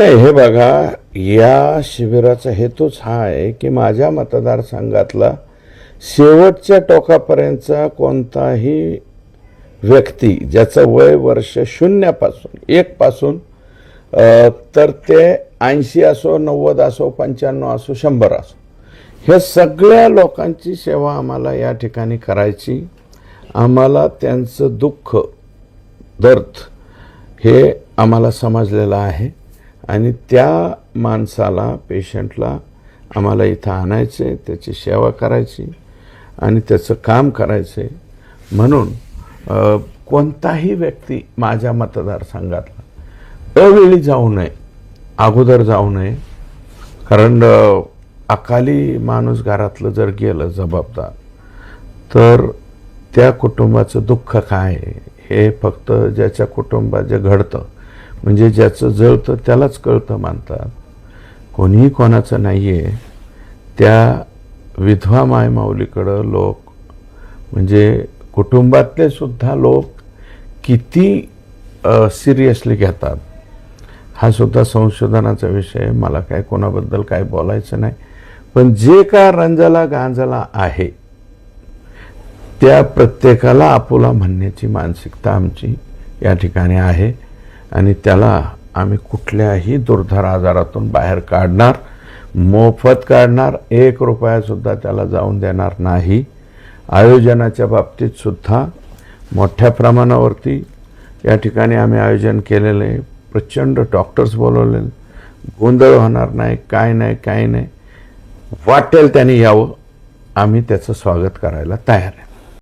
नाही, हे बघा, या शिबिराचा हेतूच हा आहे की माझ्या मतदारसंघातला शेवटच्या टोकापर्यंतचा कोणताही व्यक्ती ज्याचं वय वर्ष 0 पासून 1 पासून तर ते 80 असो, 90 असो, 95 असो, 100 असो, ह्या सगळ्या लोकांची सेवा आम्हाला या ठिकाणी करायची. आम्हाला त्यांचं दुःख, दर्द हे आम्हाला समजलेलं आहे आणि त्या माणसाला, पेशंटला आम्हाला इथं आणायचे, त्याची सेवा करायची आणि त्याचं काम करायचे. म्हणून कोणताही व्यक्ती माझ्या मतदारसंघातला अवेळी जाऊ नये, अगोदर जाऊ नये. कारण अकाली माणूस घरातलं जर गेलं जबाबदार, तर त्या कुटुंबाचं दुःख काय हे फक्त ज्याच्या कुटुंबात जे घडतं, म्हणजे ज्याचं जळतं त्यालाच कळतं मानतात. कोणीही कोणाचं नाही आहे. त्या विधवा मायमाऊलीकडं लोक, म्हणजे कुटुंबातले सुद्धा लोक किती सिरियसली घेतात हा सुद्धा संशोधनाचा विषय. मला काय कोणाबद्दल काय बोलायचं नाही, पण जे का रंजला गांजला आहे त्या प्रत्येकाला आपुला म्हणण्याची मानसिकता आमची या ठिकाणी आहे आणि त्याला आम्ही कुठल्याही दुर्धर आजारातून बाहेर काढणार, मोफत काढणार. 1 रुपयासुद्धा त्याला जाऊन देणार नाही. आयोजनाच्या बाबतीत सुद्धा मोठ्या प्रमाणावरती या ठिकाणी आम्ही आयोजन केलेलं आहे. प्रचंड डॉक्टर्स बोलवले, गोंधळ होणार नाही, काय नाही. वाटेल त्याने यावं, आम्ही त्याचं स्वागत करायला तयार आहे.